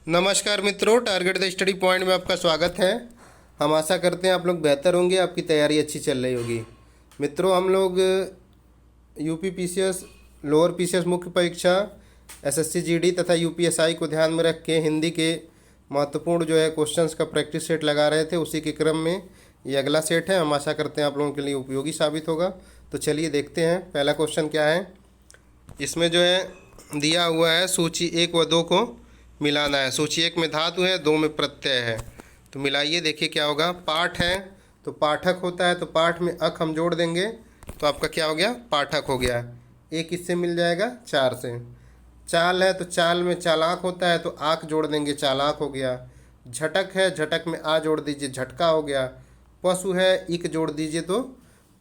नमस्कार मित्रों, target the study point में आपका स्वागत है। हम आशा करते हैं आप लोग बेहतर होंगे, आपकी तैयारी अच्छी चल रही होगी। मित्रों, हम लोग यूपी पीसीएस, लोअर पीसीएस मुख्य परीक्षा, एसएससी जीडी तथा यूपीएसआई को ध्यान में रख के हिंदी के महत्वपूर्ण क्वेश्चंस का प्रैक्टिस सेट लगा रहे थे। उसी के क्रम में ये अगला सेट है। हम आशा करते हैं आप लोगों के लिए उपयोगी साबित होगा। तो चलिए देखते हैं पहला क्वेश्चन क्या है। इसमें दिया हुआ है सूची 1 व 2 को मिलाना है। सूची 1 में धातु है, 2 में प्रत्यय है। तो मिलाइए, देखिए क्या होगा। पाठ है तो पाठक होता है, तो पाठ में अक हम जोड़ देंगे तो आपका क्या हो गया, पाठक हो गया। एक किससे मिल जाएगा, 4 से। चाल है तो चाल में चालाक होता है, तो आक जोड़ देंगे, चालाक हो गया। झटक है, झटक में आ जोड़ दीजिए, झटका हो गया। पशु है, इक जोड़ दीजिए तो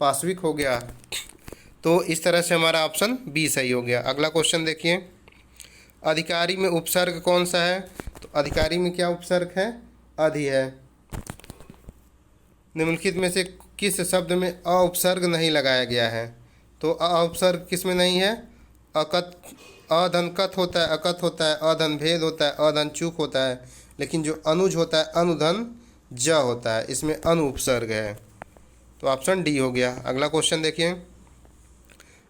पाश्विक हो गया। तो इस तरह से हमारा ऑप्शन बी सही हो गया। अगला क्वेश्चन देखिए, अधिकारी में उपसर्ग कौन सा है। तो अधिकारी में क्या उपसर्ग है, अधि है। निम्नलिखित में से किस शब्द में अ उपसर्ग नहीं लगाया गया है। तो अ उपसर्ग किस में नहीं है, अकत, अधन कथ होता है, अकथ होता है, अधन भेद होता है, अधन चूक होता है। लेकिन जो अनुज होता है, अनुधन ज होता है, इसमें अनु उपसर्ग है। तो ऑप्शन डी हो गया। अगला क्वेश्चन देखिए,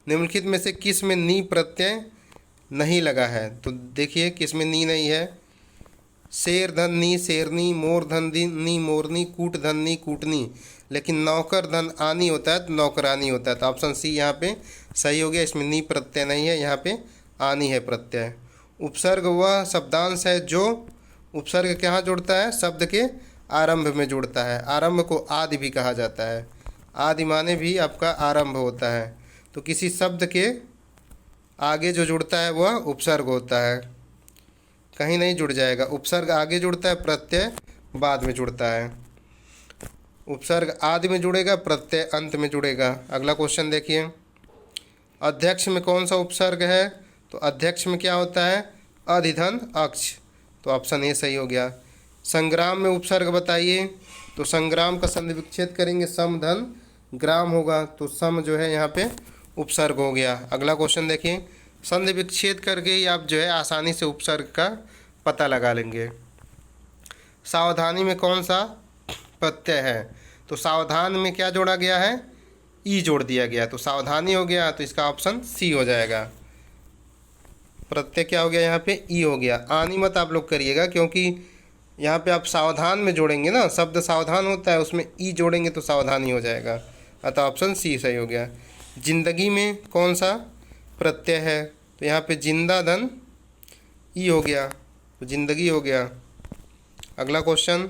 निम्नलिखित में से किस में नी प्रत्यय नहीं लगा है। तो देखिए किस में नी नहीं है। शेर धन नी शेरनी, मोर धन नी मोरनी, कूट धन नी कूटनी। लेकिन नौकर धन आनी होता है तो नौकरानी होता है। तो ऑप्शन सी यहाँ पे सही हो गया। इसमें नी प्रत्यय नहीं है, यहाँ पे आनी है प्रत्यय। उपसर्ग वह शब्दांश है जो उपसर्ग कहाँ जुड़ता है, शब्द के आरंभ में जुड़ता है। आरंभ को आदि भी कहा जाता है। आदि माने भी आपका आरंभ होता है। तो किसी शब्द के आगे जो जुड़ता है वह उपसर्ग होता है, कहीं नहीं जुड़ जाएगा। उपसर्ग आगे जुड़ता है, प्रत्यय बाद में जुड़ता है। उपसर्ग आदि में जुड़ेगा, प्रत्यय अंत में जुड़ेगा। अगला क्वेश्चन देखिए, अध्यक्ष में कौन सा उपसर्ग है। तो अध्यक्ष में क्या होता है, अधिधन अक्ष। तो ऑप्शन ए सही हो गया। संग्राम में उपसर्ग बताइए। तो संग्राम का संधि विच्छेद करेंगे, समधन ग्राम होगा, तो सम यहाँ पे उपसर्ग हो गया। अगला क्वेश्चन देखिए, संधि विच्छेद करके ही आप आसानी से उपसर्ग का पता लगा लेंगे। सावधानी में कौन सा प्रत्यय है। तो सावधान में क्या जोड़ा गया है, ई जोड़ दिया गया, तो सावधानी हो गया। तो इसका ऑप्शन सी हो जाएगा। प्रत्यय क्या हो गया, यहाँ पे ई हो गया। आनी मत आप लोग करिएगा, क्योंकि यहाँ पे आप सावधान में जोड़ेंगे ना, शब्द सावधान होता है, उसमें ई जोड़ेंगे तो सावधानी हो जाएगा। अतः ऑप्शन सी सही हो गया। जिंदगी में कौन सा प्रत्यय है। तो यहाँ पे जिंदा धन ई हो गया, तो जिंदगी हो गया। अगला क्वेश्चन,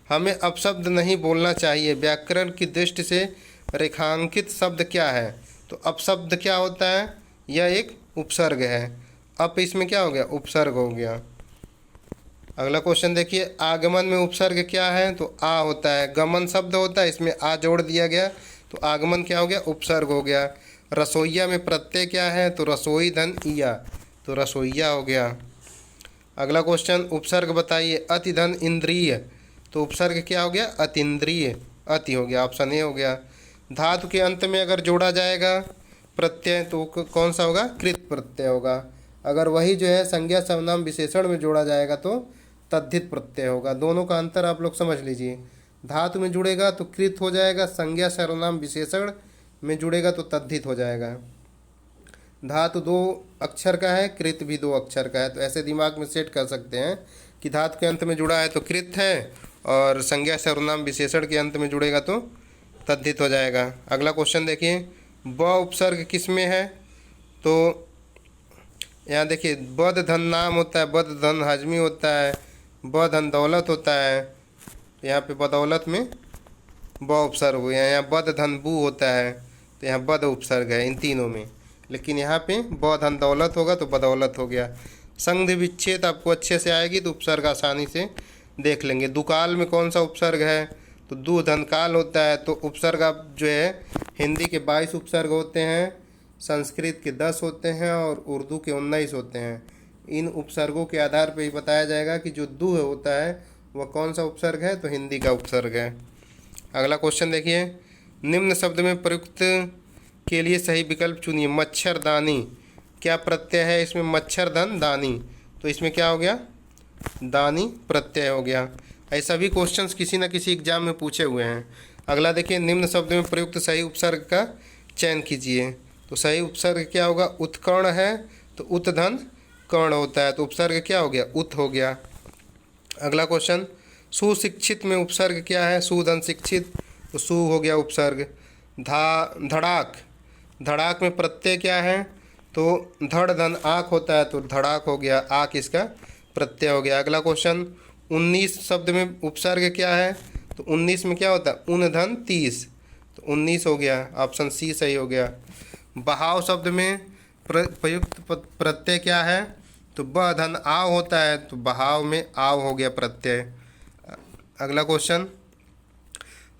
हमें अपशब्द नहीं बोलना चाहिए, व्याकरण की दृष्टि से रेखांकित शब्द क्या है। तो अपशब्द क्या होता है, यह एक उपसर्ग है। अप इसमें क्या हो गया, उपसर्ग हो गया। अगला क्वेश्चन देखिए, आगमन में उपसर्ग क्या है। तो आ होता है। गमन शब्द होता है, इसमें आ जोड़ दिया गया, तो आगमन क्या हो गया, उपसर्ग हो गया। रसोईया में प्रत्यय क्या है। तो रसोई धन ईया, तो रसोईया हो गया। अगला क्वेश्चन, उपसर्ग बताइए। अति धन इंद्रिय, तो उपसर्ग क्या हो गया, अतीन्द्रिय, अति हो गया। ऑप्शन ए हो गया। धातु के अंत में अगर जोड़ा जाएगा प्रत्यय तो कौन सा होगा, कृत प्रत्यय होगा। अगर वही संज्ञा सर्वनाम विशेषण में जोड़ा जाएगा तो तद्धित प्रत्यय होगा। दोनों का अंतर आप लोग समझ लीजिए। धातु में जुड़ेगा तो कृत हो जाएगा, संज्ञा सर्वनाम विशेषण में जुड़ेगा तो तद्धित हो जाएगा। धातु 2 अक्षर का है, कृत भी 2 अक्षर का है। तो ऐसे दिमाग में सेट कर सकते हैं कि धातु के अंत में जुड़ा है तो कृत है, और संज्ञा सर्वनाम विशेषण के अंत में जुड़ेगा तो तद्धित हो जाएगा। अगला क्वेश्चन देखिए, ब उपसर्ग किस में है। तो यहाँ देखिए, बद धन नाम होता है, बद धन हजमी होता है, ब धन दौलत होता है। यहाँ पे बदौलत में ब उपसर्ग हो गया। यहाँ बद धन बू होता है, तो यहाँ बद उपसर्ग है इन तीनों में। लेकिन यहाँ पे ब धन दौलत होगा तो बदौलत हो गया। संधि विच्छेद आपको अच्छे से आएगी तो उपसर्ग आसानी से देख लेंगे। दुकाल में कौन सा उपसर्ग है। तो दू धन काल होता है, तो उपसर्ग आप हिंदी के 22 उपसर्ग होते हैं, संस्कृत के 10 होते हैं और उर्दू के 19 होते हैं। इन उपसर्गों के आधार पर ही बताया जाएगा कि जो दू होता है वह कौन सा उपसर्ग है। तो हिंदी का उपसर्ग है। अगला क्वेश्चन देखिए, निम्न शब्द में प्रयुक्त के लिए सही विकल्प चुनिए। मच्छरदानी क्या प्रत्यय है इसमें, मच्छरधन दानी, तो इसमें क्या हो गया, दानी प्रत्यय हो गया। ऐसा भी क्वेश्चंस किसी न किसी एग्जाम में पूछे हुए हैं। अगला देखिए, निम्न शब्द में प्रयुक्त सही उपसर्ग का चयन कीजिए। तो सही उपसर्ग क्या होगा, उत्कर्ण है तो उत धन कर्ण होता है, तो उपसर्ग क्या हो गया, उत हो गया। अगला क्वेश्चन, सुशिक्षित में उपसर्ग क्या है, सुधन शिक्षित, तो सु हो गया उपसर्ग। धड़ाक, धड़ाक में प्रत्यय क्या है, तो धड़ धन आँख होता है, तो धड़ाक हो गया, आँख इसका प्रत्यय हो गया। अगला क्वेश्चन, 19 शब्द में उपसर्ग क्या है, तो 19 में क्या होता है, उन धन 30, तो 19 हो गया, ऑप्शन सी सही हो गया। बहाव शब्द में प्रयुक्त प्रत्यय क्या है, तो ब धन आव होता है, तो बहाव में आव हो गया प्रत्यय। अगला क्वेश्चन,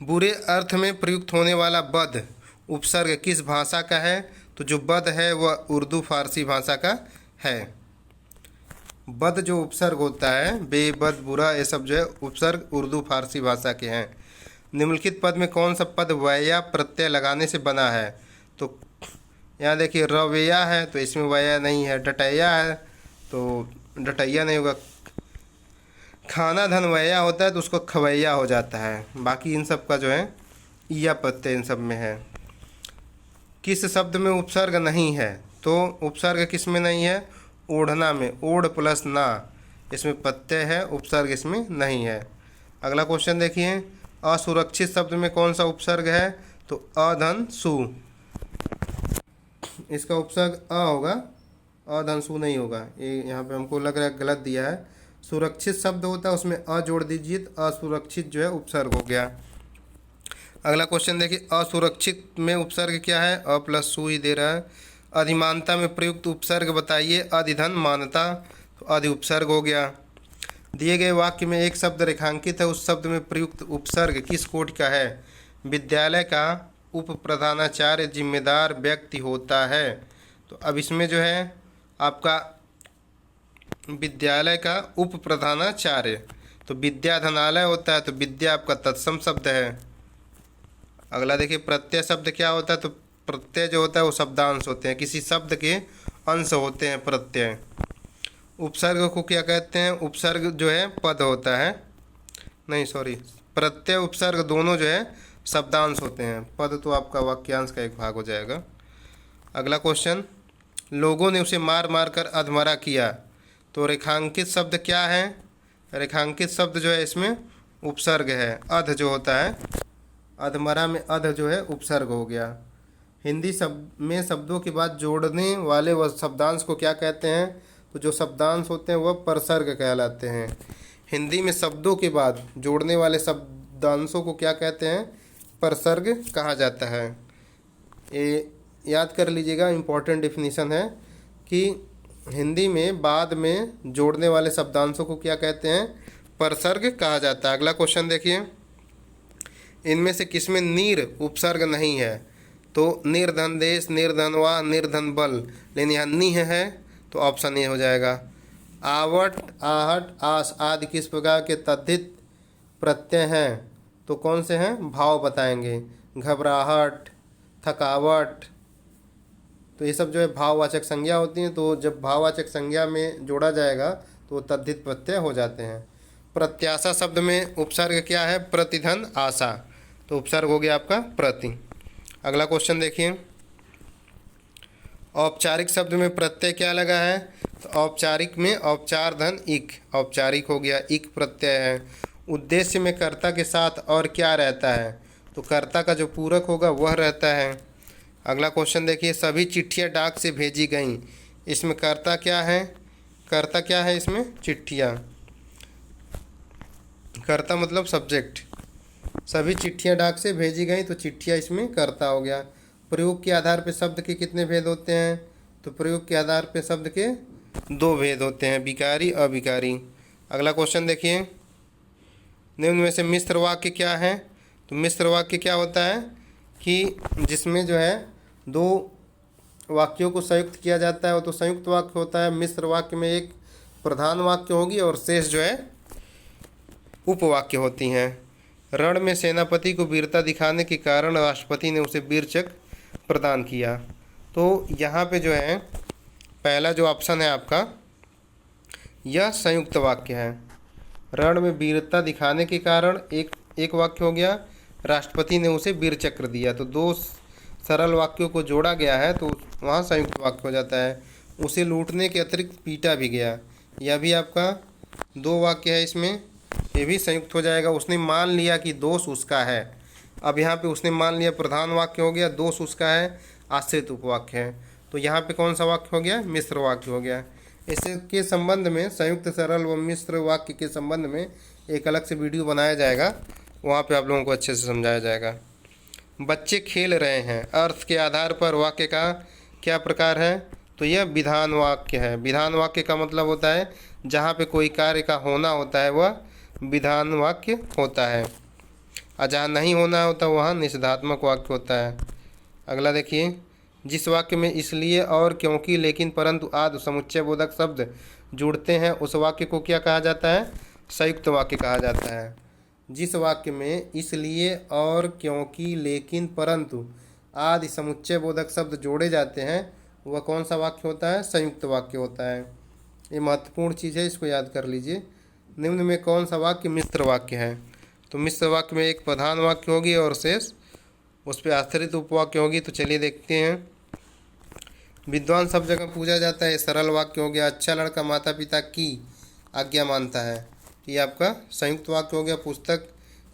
बुरे अर्थ में प्रयुक्त होने वाला बद उपसर्ग किस भाषा का है, तो जो बद है वह उर्दू फारसी भाषा का है। बद जो उपसर्ग होता है, बेबद बुरा, ये सब जो है उपसर्ग उर्दू फारसी भाषा के हैं। निम्नलिखित पद में कौन सा पद वया प्रत्यय लगाने से बना है, तो यहाँ देखिए रवैया है, तो इसमें वया नहीं है। डटैया है तो डटैया नहीं होगा। खाना धन वैया होता है तो उसको खवैया हो जाता है। बाकी इन सब का जो है या प्रत्यय इन सब में है। किस शब्द में उपसर्ग नहीं है, तो उपसर्ग किस में नहीं है, ओढ़ना में, ओढ़ प्लस ना, इसमें प्रत्यय है, उपसर्ग इसमें नहीं है। अगला क्वेश्चन देखिए, असुरक्षित शब्द में कौन सा उपसर्ग है, तो अधन सु, इसका उपसर्ग अ होगा, अधन सु नहीं होगा। ये यहाँ पे हमको लग रहा है गलत दिया है। सुरक्षित शब्द होता है उसमें अ जोड़ दीजिए, तो असुरक्षित जो है उपसर्ग हो गया। अगला क्वेश्चन देखिए, असुरक्षित में उपसर्ग क्या है, अ प्लस सु ही दे रहा है। अधिमानता में प्रयुक्त उपसर्ग बताइए, अधिधन मानता, तो अधि उपसर्ग हो गया। दिए गए वाक्य में एक शब्द रेखांकित है, उस शब्द में प्रयुक्त उपसर्ग किस कोटि का है, विद्यालय का उप प्रधानाचार्य जिम्मेदार व्यक्ति होता है। तो अब इसमें जो है आपका विद्यालय का उप प्रधानाचार्य, तो विद्याधनालय होता है, तो विद्या आपका तत्सम शब्द है। अगला देखिए, प्रत्यय शब्द क्या होता है, तो प्रत्यय जो होता है वो शब्दांश होते हैं, किसी शब्द के अंश होते हैं प्रत्यय। उपसर्ग को क्या कहते हैं, उपसर्ग जो है पद होता है, नहीं सॉरी, प्रत्यय उपसर्ग दोनों जो है शब्दांश होते हैं, पद तो आपका वाक्यांश का एक भाग हो जाएगा। अगला क्वेश्चन, लोगों ने उसे मार मार कर अधमरा किया, तो रेखांकित शब्द क्या है, रेखांकित शब्द जो है इसमें उपसर्ग है, अध जो होता है, अधमरा में अध जो है उपसर्ग हो गया। हिंदी शब्द में शब्दों के बाद जोड़ने वाले वह शब्दांश को क्या कहते हैं, तो जो शब्दांश होते हैं वह परसर्ग कहलाते हैं। हिंदी में शब्दों के बाद जोड़ने वाले शब्दांशों को क्या कहते हैं, परसर्ग कहा जाता है। ये याद कर लीजिएगा, इम्पोर्टेंट डेफिनेशन है कि हिंदी में बाद में जोड़ने वाले शब्दांशों को क्या कहते हैं, परसर्ग कहा जाता है। अगला क्वेश्चन देखिए, इनमें से किसमें नीर उपसर्ग नहीं है, तो निर्धन देश, निर्धन वा, निर्धन बल, लेकिन यहाँ निह है, तो ऑप्शन ए हो जाएगा। आवट, आहट, आस आदि किस प्रकार के तद्धित प्रत्यय हैं, तो कौन से हैं, भाव बताएंगे, घबराहट, थकावट, तो ये सब जो है भाववाचक संज्ञा होती हैं, तो जब भाववाचक संज्ञा में जोड़ा जाएगा तो तद्धित प्रत्यय हो जाते हैं। प्रत्याशा शब्द में उपसर्ग क्या है, प्रतिधन आशा, तो उपसर्ग हो गया आपका प्रति। अगला क्वेश्चन देखिए, औपचारिक शब्द में प्रत्यय क्या लगा है, तो औपचारिक में औपचार धन इक, औपचारिक हो गया, इक प्रत्यय है। उद्देश्य में कर्ता के साथ और क्या रहता है, तो कर्ता का जो पूरक होगा वह रहता है। अगला क्वेश्चन देखिए, सभी चिट्ठियां डाक से भेजी गईं, इसमें कर्ता क्या है, कर्ता क्या है इसमें, चिट्ठियां, कर्ता मतलब सब्जेक्ट। सभी चिट्ठियां डाक से भेजी गई, तो चिट्ठियां इसमें कर्ता हो गया। प्रयोग के आधार पर शब्द के कितने भेद होते हैं, तो प्रयोग के आधार पर शब्द के 2 भेद होते हैं, विकारी अविकारी। अगला क्वेश्चन देखिए, निम्न में से मिश्र वाक्य क्या है, तो मिश्र वाक्य क्या होता है कि जिसमें जो है 2 वाक्यों को संयुक्त किया जाता है, वो तो संयुक्त वाक्य होता है। मिश्र वाक्य में एक प्रधान वाक्य होगी और शेष जो है उपवाक्य होती हैं। रण में सेनापति को वीरता दिखाने के कारण राष्ट्रपति ने उसे वीर चक्र प्रदान किया, तो यहाँ पे जो है पहला जो ऑप्शन है आपका यह संयुक्त वाक्य है। रण में वीरता दिखाने के कारण एक वाक्य हो गया, राष्ट्रपति ने उसे वीर चक्र दिया, तो दो सरल वाक्यों को जोड़ा गया है तो वहाँ संयुक्त वाक्य हो जाता है। उसे लूटने के अतिरिक्त पीटा भी गया, यह भी आपका दो वाक्य है, इसमें ये भी संयुक्त हो जाएगा। उसने मान लिया कि दोष उसका है, अब यहाँ पे उसने मान लिया प्रधान वाक्य हो गया, दोष उसका है आश्रित उपवाक्य है, तो यहाँ पे कौन सा वाक्य हो गया, मिश्र वाक्य हो गया। इसके संबंध में संयुक्त सरल व मिश्र वाक्य के संबंध में एक अलग से वीडियो बनाया जाएगा, वहाँ पे आप लोगों को अच्छे से समझाया जाएगा। बच्चे खेल रहे हैं, अर्थ के आधार पर वाक्य का क्या प्रकार है, तो यह विधान वाक्य है। विधान वाक्य का मतलब होता है जहाँ पे कोई कार्य का होना होता है वह विधान वाक्य होता है, और जहाँ नहीं होना होता वहाँ निषेधात्मक वाक्य होता है। अगला देखिए, जिस वाक्य में इसलिए और क्योंकि लेकिन परंतु आदि समुच्चय बोधक शब्द जुड़ते हैं उस वाक्य को क्या कहा जाता है, संयुक्त वाक्य कहा जाता है। जिस वाक्य में इसलिए और क्योंकि लेकिन परंतु आदि समुच्चय बोधक शब्द जोड़े जाते हैं वह कौन सा वाक्य होता है, संयुक्त वाक्य होता है। ये महत्वपूर्ण चीज़ है, इसको याद कर लीजिए। निम्न में कौन सा वाक्य मिश्र वाक्य है, तो मिश्र वाक्य में एक प्रधान वाक्य होगी और शेष उस पर आश्रित उपवाक्य होगी। तो चलिए देखते हैं। विद्वान सब जगह पूजा जाता है, सरल वाक्य हो गया। अच्छा लड़का माता पिता की आज्ञा मानता है, ये आपका संयुक्त वाक्य हो गया।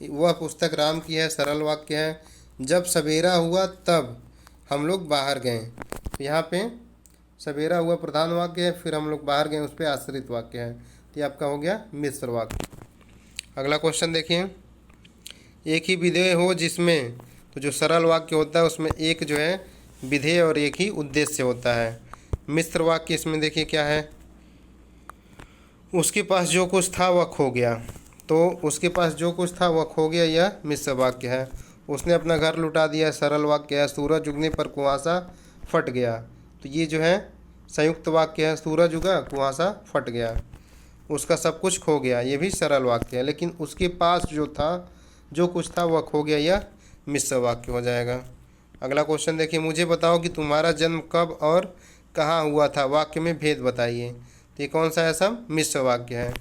वह पुस्तक राम की है, सरल वाक्य है। जब सवेरा हुआ तब हम लोग बाहर गए, तो यहाँ पे सवेरा हुआ प्रधान वाक्य है, फिर हम लोग बाहर गए उस पर आश्रित वाक्य है, तो ये आपका हो गया मिश्र वाक्य। अगला क्वेश्चन देखिए, एक ही विधेय हो जिसमें, तो जो सरल वाक्य होता है उसमें एक जो है विधेय और एक ही उद्देश्य होता है। मिश्र वाक्य इसमें देखिए क्या है, उसके पास जो कुछ था वह खो गया, तो उसके पास जो कुछ था वह खो गया, यह मिश्र वाक्य है। उसने अपना घर लुटा दिया, सरल वाक्य है। सूरज उगने पर कुआसा फट गया, तो ये जो है संयुक्त वाक्य है। सूरज उगा, कुआसा फट गया। उसका सब कुछ खो गया, ये भी सरल वाक्य है। लेकिन उसके पास जो था, जो कुछ था वह खो गया, यह मिश्र वाक्य हो जाएगा। अगला क्वेश्चन देखिए, मुझे बताओ कि तुम्हारा जन्म कब और कहाँ हुआ था, वाक्य में भेद बताइए। तो ये कौन सा है, सब मिश्र वाक्य है।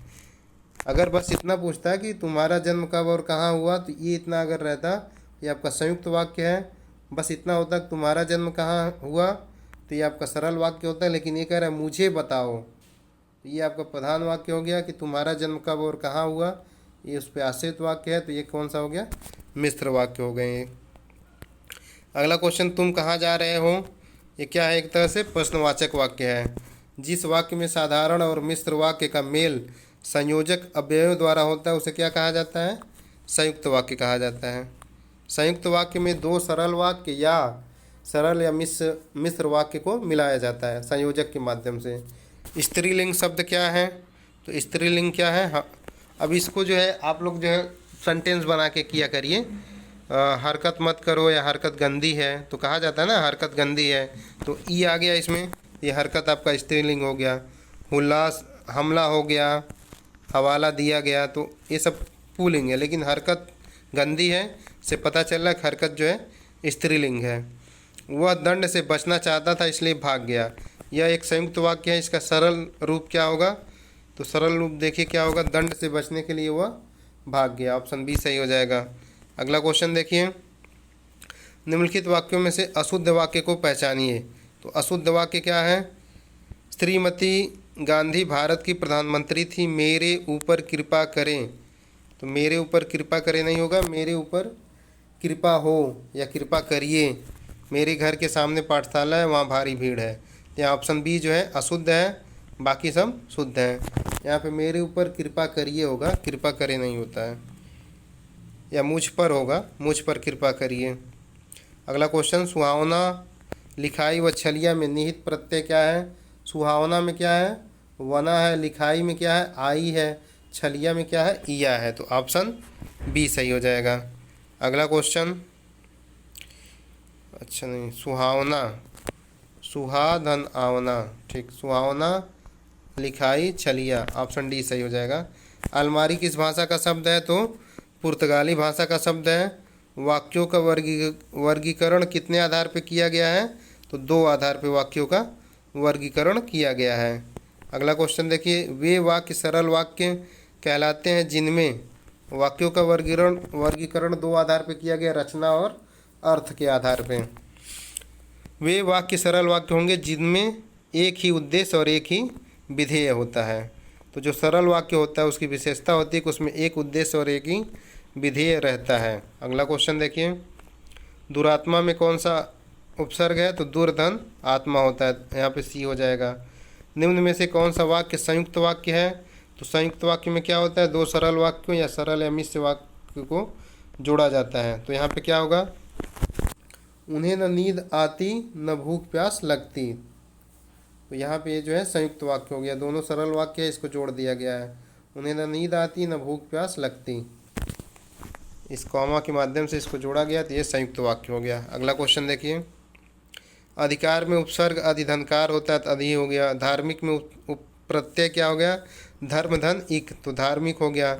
अगर बस इतना पूछता है कि तुम्हारा जन्म कब और कहाँ हुआ, तो ये इतना अगर रहता ये आपका संयुक्त वाक्य है। बस इतना होता कि तुम्हारा जन्म कहाँ हुआ, तो ये आपका सरल वाक्य होता है। लेकिन ये कह रहा है मुझे बताओ, तो ये आपका प्रधान वाक्य हो गया कि तुम्हारा जन्म कब और कहाँ हुआ, ये उस पर आश्रित वाक्य है, तो ये कौन सा हो गया, मिश्र वाक्य हो गए। अगला क्वेश्चन, तुम कहाँ जा रहे हो, ये क्या है, एक तरह से प्रश्नवाचक वाक्य है। जिस वाक्य में साधारण और मिश्र वाक्य का मेल संयोजक अव्ययों द्वारा होता है उसे क्या कहा जाता है, संयुक्त वाक्य कहा जाता है। संयुक्त वाक्य में दो सरल वाक्य या सरल या मिश्र वाक्य को मिलाया जाता है संयोजक के माध्यम से। स्त्रीलिंग शब्द क्या है, तो स्त्रीलिंग क्या है, हाँ, अब इसको जो है आप लोग जो है सेंटेंस बना के किया करिए। हरकत मत करो या हरकत गंदी है, तो कहा जाता है ना हरकत गंदी है, तो ई आ गया इसमें, ये हरकत आपका स्त्रीलिंग हो गया। हुल्लास हमला हो गया, हवाला दिया गया, तो ये सब पुल्लिंग है। लेकिन हरकत गंदी है से पता चल रहा है हरकत जो है स्त्रीलिंग है। वह दंड से बचना चाहता था इसलिए भाग गया, यह एक संयुक्त वाक्य है। इसका सरल रूप क्या होगा, तो सरल रूप देखिए क्या होगा, दंड से बचने के लिए वह भाग गया, ऑप्शन बी सही हो जाएगा। अगला क्वेश्चन देखिए, निम्नलिखित वाक्यों में से अशुद्ध वाक्य को पहचानिए। तो अशुद्ध वाक्य क्या है, श्रीमती गांधी भारत की प्रधानमंत्री थी, मेरे ऊपर कृपा करें, तो मेरे ऊपर कृपा करें नहीं होगा, मेरे ऊपर कृपा हो या कृपा करिए। मेरे घर के सामने पाठशाला है, वहाँ भारी भीड़ है, तो यहाँ ऑप्शन बी जो है अशुद्ध है, बाकी सब शुद्ध हैं। यहाँ पे मेरे ऊपर कृपा करिए होगा, कृपा करें नहीं होता है, या मुझ पर होगा, मुझ पर कृपा करिए। अगला क्वेश्चन, सुहावना लिखाई व छलिया में निहित प्रत्यय क्या है। सुहावना में क्या है, वना है। लिखाई में क्या है, आई है। छलिया में क्या है, इया है, तो ऑप्शन बी सही हो जाएगा। अगला क्वेश्चन, अच्छा नहीं, सुहावना, सुहाधन आवना, ठीक, सुहावना लिखाई छलिया, ऑप्शन डी सही हो जाएगा। अलमारी किस भाषा का शब्द है, तो पुर्तगाली भाषा का शब्द है। वाक्यों का वर्गीकरण कितने आधार पर किया गया है, तो दो आधार पर वाक्यों का वर्गीकरण किया गया है। अगला क्वेश्चन देखिए, वे वाक्य सरल वाक्य कहलाते हैं जिनमें वाक्यों का वर्गीकरण दो आधार पर किया गया, रचना और अर्थ के आधार पर। वे वाक्य सरल वाक्य होंगे जिनमें एक ही उद्देश्य और एक ही विधेय होता है। तो जो सरल वाक्य होता है उसकी विशेषता होती है कि उसमें एक उद्देश्य और एक ही विधेय रहता है। अगला क्वेश्चन देखिए, दुरात्मा में कौन सा उपसर्ग है? तो दुर्धन आत्मा होता है, यहाँ पे सी हो जाएगा। निम्न में से कौन सा वाक्य संयुक्त वाक्य है? तो संयुक्त वाक्य में क्या होता है? दो सरल वाक्यों या सरल या मिश्र वाक्य को जोड़ा जाता है। तो यहाँ पे क्या होगा? उन्हें न नींद आती न भूख प्यास लगती। तो यहाँ पे ये जो है संयुक्त वाक्य हो गया, दोनों सरल वाक्य है, इसको जोड़ दिया गया है। उन्हें न नींद आती न भूख प्यास लगती, इस कॉमा के माध्यम से इसको जोड़ा गया, तो ये संयुक्त वाक्य हो गया। अगला क्वेश्चन देखिए, अधिकार में उपसर्ग अधिधनकार होता है, तो अधि हो गया। धार्मिक में प्रत्यय क्या हो गया? धर्म धन इक, तो धार्मिक हो गया।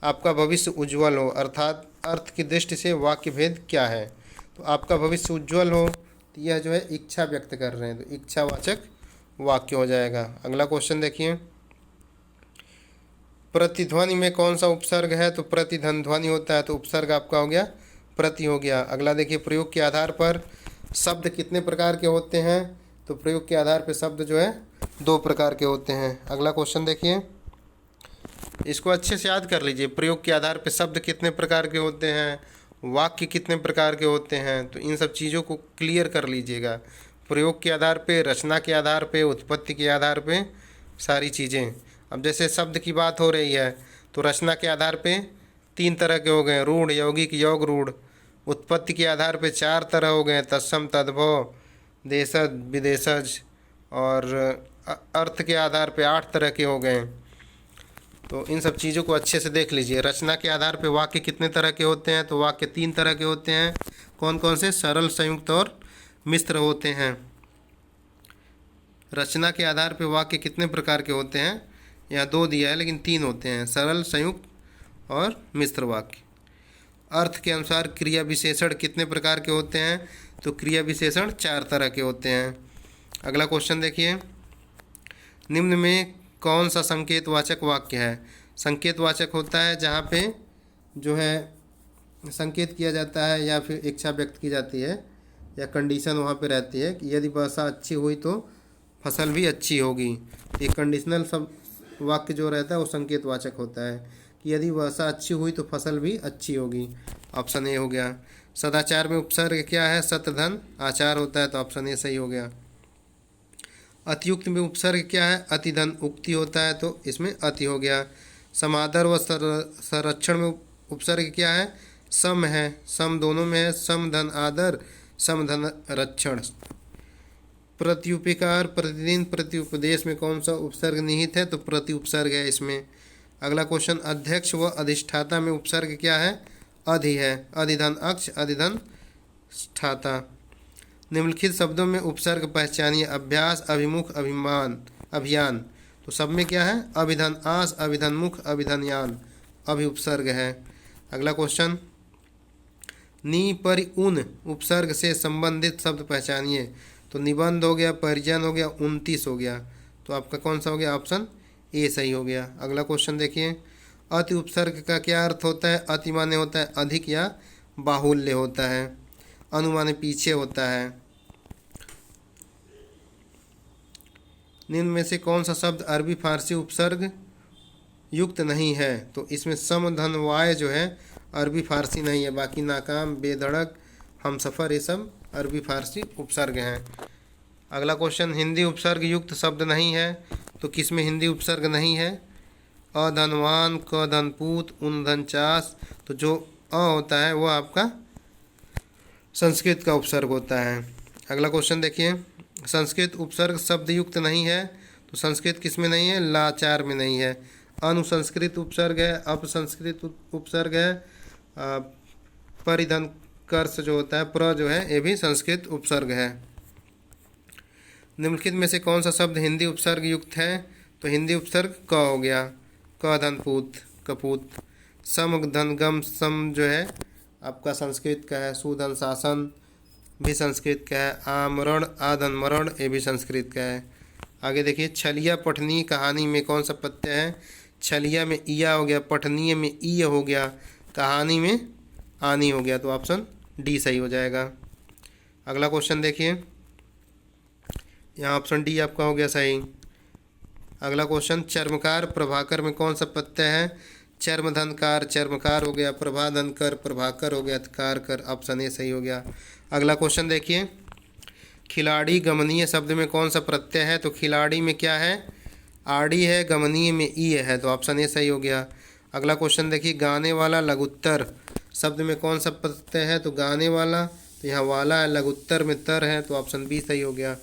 आपका भविष्य उज्ज्वल हो, अर्थात अर्थ की दृष्टि से वाक्य भेद क्या है? तो आपका भविष्य उज्ज्वल हो, तो यह जो है इच्छा व्यक्त कर रहे हैं, तो इच्छावाचक वाक्य हो जाएगा। अगला क्वेश्चन देखिए, प्रतिध्वनि में कौन सा उपसर्ग है? तो प्रतिधन ध्वनि होता है, तो उपसर्ग आपका हो गया प्रति हो गया। अगला देखिए, प्रयोग के आधार पर शब्द कितने प्रकार के होते हैं? तो प्रयोग के आधार पर शब्द जो है दो प्रकार के होते हैं। अगला क्वेश्चन देखिए, इसको अच्छे से याद कर लीजिए, प्रयोग के आधार पर शब्द कितने प्रकार के होते हैं, वाक्य कितने प्रकार के होते हैं, तो इन सब चीज़ों को क्लियर कर लीजिएगा। प्रयोग के आधार पे, रचना के आधार पे, उत्पत्ति के आधार पे, सारी चीज़ें। अब जैसे शब्द की बात हो रही है, तो रचना के आधार पे तीन तरह के हो गए, रूढ़, यौगिक, योग रूढ़। उत्पत्ति के आधार पे चार तरह हो गए, तत्सम, तद्भव, देशज, विदेशज। और अर्थ के आधार पे आठ तरह के हो गए। तो इन सब चीज़ों को अच्छे से देख लीजिए। रचना के आधार पे वाक्य कितने तरह के होते हैं? तो वाक्य तीन तरह के होते हैं। कौन कौन से? सरल, संयुक्त और मिश्र होते हैं। रचना के आधार पे वाक्य कितने प्रकार के होते हैं? यहाँ दो दिया है लेकिन तीन होते हैं, सरल, संयुक्त और मिश्र वाक्य। अर्थ के अनुसार क्रिया विशेषण कितने प्रकार के होते हैं? तो क्रिया विशेषण चार तरह के होते हैं। अगला क्वेश्चन देखिए, निम्न में कौन सा संकेतवाचक वाक्य है? संकेतवाचक होता है जहाँ पे जो है संकेत किया जाता है या फिर इच्छा व्यक्त की जाती है या कंडीशन वहाँ पे रहती है कि यदि वर्षा अच्छी हुई तो फसल भी अच्छी होगी। एक कंडीशनल सब वाक्य जो रहता है वो संकेतवाचक होता है कि यदि वर्षा अच्छी हुई तो फसल भी अच्छी होगी। ऑप्शन ए हो गया। सदाचार में उपसर्ग क्या है? सतधन आचार होता है, तो ऑप्शन ए सही हो गया। अतियुक्त में उपसर्ग क्या है? अतिधन उक्ति होता है, तो इसमें अति हो गया। समादर व संरक्षण में उपसर्ग क्या है? सम है, सम दोनों में है, सम धन आदर, सम धन रक्षण। प्रत्युपकार, प्रतिदिन, प्रत्युपदेश में कौन सा उपसर्ग निहित है? तो प्रति उपसर्ग है इसमें। अगला क्वेश्चन, अध्यक्ष व अधिष्ठाता में उपसर्ग क्या है? अधि है, अधिधन अक्ष, अधिधन ष्ठाता। निम्नलिखित शब्दों में उपसर्ग पहचानिए। अभ्यास, अभिमुख, अभिमान, अभियान। तो सब में क्या है? अभिधन आस, अभिधन मुख, अभिधन यान, अभि उपसर्ग है। अगला क्वेश्चन, नी, परि, उन उपसर्ग से संबंधित शब्द पहचानिए। तो निबंध हो गया, परिजन हो गया, 29 हो गया, तो आपका कौन सा हो गया? ऑप्शन ए सही हो गया। अगला क्वेश्चन देखिए, अति उपसर्ग का क्या अर्थ होता है? अति माने होता है अधिक या बाहुल्य होता है, अनु माने पीछे होता है। निम्न में से कौन सा शब्द अरबी फारसी उपसर्ग युक्त नहीं है? तो इसमें सम, धन, वाय जो है अरबी फारसी नहीं है, बाकी नाकाम, बेधड़क, हमसफ़र ये सब अरबी फारसी उपसर्ग हैं। अगला क्वेश्चन, हिंदी उपसर्ग युक्त शब्द नहीं है, तो किस में हिंदी उपसर्ग नहीं है? अधनवान, क धनपूत, उन धनचास। तो जो अ होता है वो आपका संस्कृत का उपसर्ग होता है। अगला क्वेश्चन देखिए, संस्कृत उपसर्ग शब्द युक्त नहीं है, तो संस्कृत किस में नहीं है? लाचार में नहीं है। अनुसंस्कृत उपसर्ग है, अपसंस्कृत उपसर्ग है, परिधन कर्ष जो होता है, प्र जो है ये भी संस्कृत उपसर्ग है। निम्नलिखित में से कौन सा शब्द हिंदी उपसर्ग युक्त है? तो हिंदी उपसर्ग क हो गया, क धनपूत, कपूत। सम, धन, गम, सम जो है आपका संस्कृत का है, सुधन शासन भी संस्कृत का है, आमरण, आधन, मरण ये भी संस्कृत का है। आगे देखिए, छलिया पठनी कहानी में कौन सा प्रत्यय है? छलिया में ईया हो गया, पठनीय में ई हो गया, कहानी में आनी हो गया, तो ऑप्शन डी सही हो जाएगा। अगला क्वेश्चन देखिए, यहाँ ऑप्शन डी आपका हो गया सही। अगला क्वेश्चन, चर्मकार प्रभाकर में कौन सा प्रत्यय है? चर्मधनकार, चर्मकार हो गया, प्रभाधनकर, प्रभाकर हो गया, कार कर, ऑप्शन ए सही हो गया। अगला क्वेश्चन देखिए, खिलाड़ी गमनीय शब्द में कौन सा प्रत्यय है? तो खिलाड़ी में क्या है? आड़ी है, गमनीय में ई है, तो ऑप्शन ए सही हो गया। अगला क्वेश्चन देखिए, गाने वाला लघुत्तर शब्द में कौन सा प्रत्यय है? तो गाने वाला, तो यहाँ वाला है, लघुत्तर में तर है, तो ऑप्शन बी सही हो गया।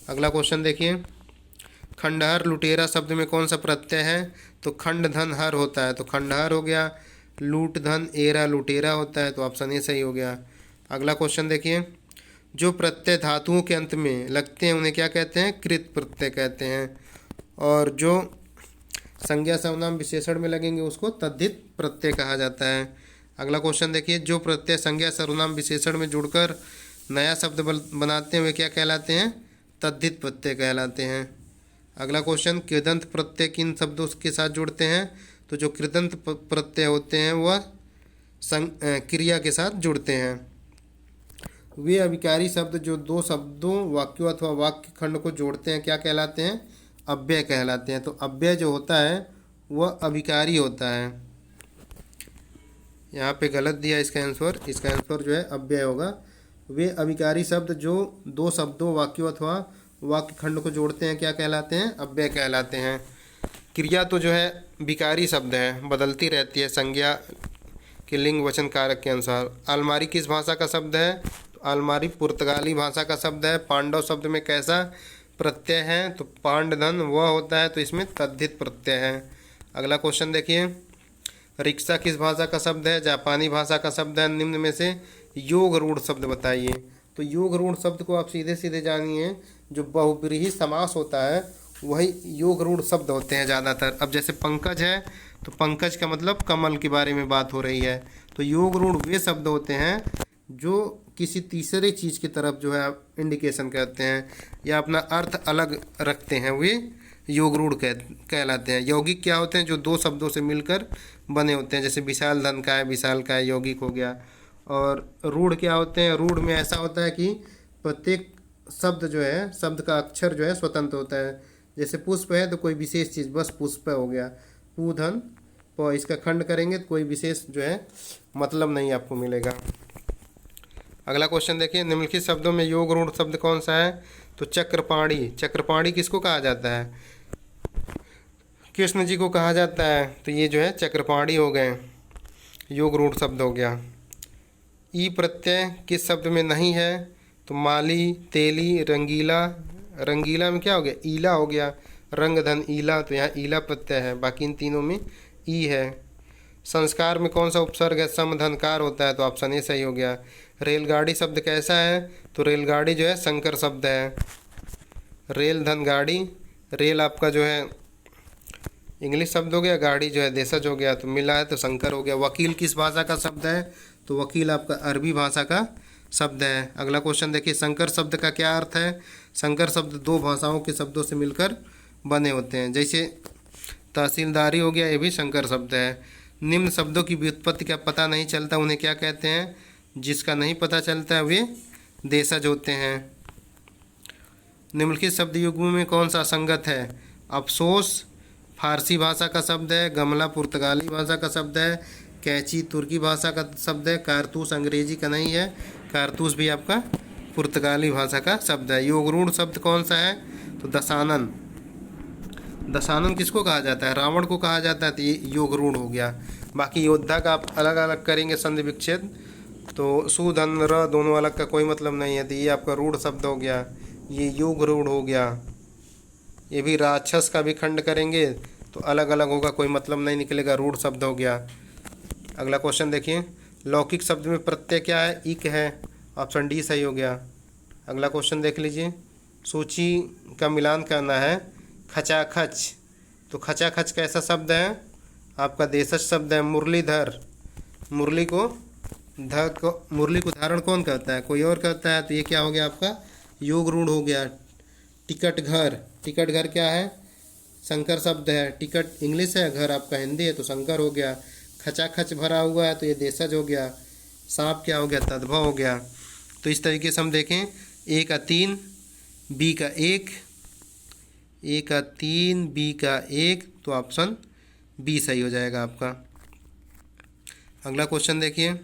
अगला क्वेश्चन देखिए, खंडहर लुटेरा शब्द में कौन सा प्रत्यय है? तो खंड धन हर होता है, तो खंडहर हो गया, लूट धन एरा लुटेरा होता है, तो ऑप्शन ए सही हो गया। अगला क्वेश्चन देखिए, जो प्रत्यय धातुओं के अंत में लगते हैं उन्हें क्या कहते हैं? कृत प्रत्यय कहते हैं, और जो संज्ञा सर्वनाम विशेषण में लगेंगे उसको तद्धित प्रत्यय कहा जाता है। अगला क्वेश्चन देखिए, जो प्रत्यय संज्ञा सर्वनाम विशेषण में जुड़कर नया शब्द बनाते हैं वे क्या कहलाते हैं? तद्धित प्रत्यय कहलाते हैं। अगला क्वेश्चन, कृदंत प्रत्यय किन शब्दों के साथ जुड़ते हैं? तो जो कृदंत प्रत्यय होते हैं वह क्रिया के साथ जुड़ते हैं। वे अभिकारी शब्द जो दो शब्दों, वाक्यों अथवा वाक्य खंड को जोड़ते हैं क्या कहलाते हैं? अव्यय कहलाते हैं। तो अव्यय जो होता है वह अभिकारी होता है। यहाँ पे गलत दिया इसका आंसर जो है अव्यय होगा। वे अभिकारी शब्द जो दो शब्दों, वाक्यों अथवा वाक्य खंड को जोड़ते हैं क्या कहलाते हैं? अव्यय कहलाते हैं। क्रिया तो जो है विकारी शब्द है, बदलती रहती है संज्ञा के लिंग वचन कारक के अनुसार। अलमारी किस भाषा का शब्द है? तो अलमारी पुर्तगाली भाषा का शब्द है। पांडव शब्द में कैसा प्रत्यय है? तो पांडधन वह होता है, तो इसमें तद्धित प्रत्यय है। अगला क्वेश्चन देखिए, रिक्शा किस भाषा का शब्द है? जापानी भाषा का शब्द है। निम्न में से योग रूढ़ शब्द बताइए। तो योग रूढ़ शब्द को आप सीधे सीधे जानिए, जो बहुब्रीहि समास होता है वही योग रूढ़ शब्द होते हैं ज़्यादातर। अब जैसे पंकज है तो पंकज का मतलब कमल के बारे में बात हो रही है, तो योग रूढ़ वे शब्द होते हैं जो किसी तीसरे चीज़ की तरफ जो है इंडिकेशन करते हैं या अपना अर्थ अलग रखते हैं, वे योग रूढ़ कहलाते हैं। यौगिक क्या होते हैं? जो दो शब्दों से मिलकर बने होते हैं, जैसे विशाल धन का है, विशाल का है, यौगिक हो गया। और रूढ़ क्या होते हैं? रूढ़ में ऐसा होता है कि प्रत्येक शब्द जो है, शब्द का अक्षर जो है स्वतंत्र होता है। जैसे पुष्प है तो कोई विशेष चीज़, बस पुष्प हो गया, पूधन प, इसका खंड करेंगे तो कोई विशेष जो है मतलब नहीं आपको मिलेगा। अगला क्वेश्चन देखिए, निम्नलिखित शब्दों में योग रूढ़ शब्द कौन सा है? तो चक्रपाणी। चक्रपाणी किसको कहा जाता है? कृष्ण जी को कहा जाता है, तो ये जो है चक्रपाणी हो गए, योग रूढ़ शब्द हो गया। ई प्रत्यय किस शब्द में नहीं है? तो माली, तेली, रंगीला। रंगीला में क्या हो गया? ईला हो गया, रंग धन ईला, तो यहाँ ईला प्रत्यय है, बाकी इन तीनों में ई है। संस्कार में कौन सा उपसर्ग है? समधनकार होता है, तो ऑप्शन ए सही हो गया। रेलगाड़ी शब्द कैसा है? तो रेलगाड़ी जो है संकर शब्द है। रेल धन गाड़ी, रेल आपका जो है इंग्लिश शब्द हो गया, गाड़ी जो है देशज हो गया, तो मिला है तो संकर हो गया। वकील किस भाषा का शब्द है? तो वकील आपका अरबी भाषा का शब्द है। अगला क्वेश्चन देखिए, संकर शब्द का क्या अर्थ है? संकर शब्द दो भाषाओं के शब्दों से मिलकर बने होते हैं, जैसे तहसीलदारी हो गया, ये भी संकर शब्द है। निम्न शब्दों की व्युत्पत्ति का पता नहीं चलता, उन्हें क्या कहते हैं? जिसका नहीं पता चलता है वे देशज होते हैं। निम्नलिखित शब्द युग्म में कौन सा असंगत है? अफसोस फारसी भाषा का शब्द है, गमला पुर्तगाली भाषा का शब्द है, कैंची तुर्की भाषा का शब्द है, कारतूस अंग्रेजी का नहीं है, कारतूस भी आपका पुर्तगाली भाषा का शब्द है। योग रूढ़ शब्द कौन सा है? तो दशानन। दशानन किसको कहा जाता है? रावण को कहा जाता है, तो ये योग रूढ़ हो गया। बाकी योद्धा का आप अलग अलग करेंगे संधि विच्छेद, तो सुधन र दोनों अलग का कोई मतलब नहीं है, तो ये आपका रूढ़ शब्द हो गया, ये योग रूढ़ हो गया। ये भी राक्षस का भी खंड करेंगे तो अलग अलग होगा, कोई मतलब नहीं निकलेगा, रूढ़ शब्द हो गया। अगला क्वेश्चन देखिए, लौकिक शब्द में प्रत्यय क्या है? इक है, ऑप्शन डी सही हो गया। अगला क्वेश्चन देख लीजिए, सूची का मिलान करना है। खचाखच, तो खचाखच कैसा शब्द है? आपका देशज शब्द है। मुरलीधर, मुरली को मुरली को धारण कौन करता है? कोई और करता है, तो ये क्या हो गया आपका योग रूढ़ हो गया। टिकट घर, टिकट घर क्या है? संकर शब्द है। टिकट इंग्लिश है, घर आपका हिंदी है, तो संकर हो गया। खचाखच भरा हुआ है तो ये देशज हो गया। सांप क्या हो गया? तद्भव हो गया। तो इस तरीके से हम देखें, ए का 3, बी का 1, ए का 3, बी का 1, तो ऑप्शन बी सही हो जाएगा आपका। अगला क्वेश्चन देखिए,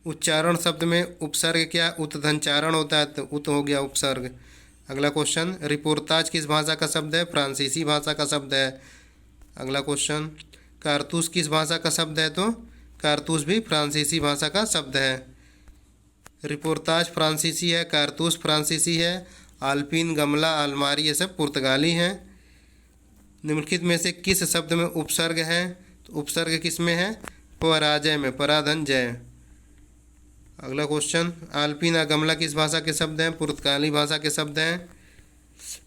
उच्चारण शब्द में उपसर्ग क्या? उत्धनचारण होता है, तो उत हो गया उपसर्ग। अगला क्वेश्चन, रिपोर्ताज किस भाषा का शब्द है? फ्रांसीसी भाषा का शब्द है। अगला क्वेश्चन, कारतूस किस भाषा का शब्द है? तो कारतूस भी फ्रांसीसी भाषा का शब्द है। रिपोर्ताज फ्रांसीसी है, कारतूस फ्रांसीसी है, आल्पिन, गमला, अलमारी ये सब पुर्तगाली हैं। निम्नलिखित में से किस शब्द में उपसर्ग है? तो उपसर्ग किस में है? पराजय में, पराधन जय। अगला क्वेश्चन, आल्पिन, गमला किस भाषा के शब्द हैं? पुर्तगाली भाषा के शब्द हैं।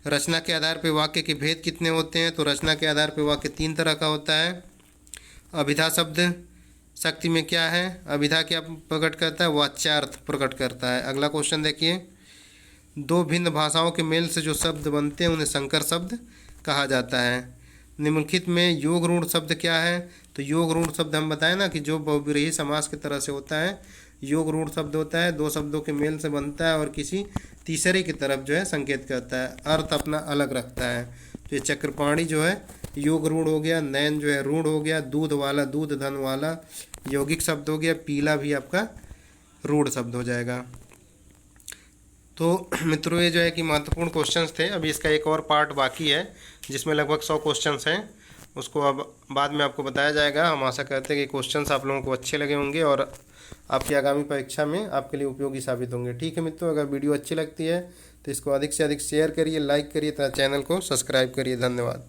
रचना के आधार पर वाक्य के भेद कितने होते हैं? तो रचना के आधार पर वाक्य 3 तरह का होता है। अभिधा शब्द शक्ति में क्या है? अभिधा क्या प्रकट करता है? वाच्यार्थ प्रकट करता है। अगला क्वेश्चन देखिए, दो भिन्न भाषाओं के मेल से जो शब्द बनते हैं उन्हें संकर शब्द कहा जाता है। निम्नलिखित में योग ऋण शब्द क्या है? तो योग ऋण शब्द हम बताएं ना कि जो बहुव्रीहि समास की तरह से होता है। योग ऋण शब्द होता है, दो शब्दों के मेल से बनता है और किसी तीसरे की तरफ जो है संकेत करता है, अर्थ अपना अलग रखता है। तो ये चक्रपाणी जो है योग ऋण हो गया, नैन जो है ऋण हो गया, दूध वाला, दूध धन वाला यौगिक शब्द हो गया, पीला भी आपका ऋण शब्द हो जाएगा। तो मित्रों ये जो है कि महत्वपूर्ण क्वेश्चंस थे। अभी इसका एक और पार्ट बाकी है जिसमें लगभग 100 क्वेश्चंस हैं, उसको अब बाद में आपको बताया जाएगा। हम आशा करते हैं कि क्वेश्चंस आप लोगों को अच्छे लगे होंगे और आपकी आगामी परीक्षा में आपके लिए उपयोगी साबित होंगे। ठीक है मित्रों, अगर वीडियो अच्छी लगती है तो इसको अधिक से अधिक शेयर करिए, लाइक करिए तथा चैनल को सब्सक्राइब करिए। धन्यवाद।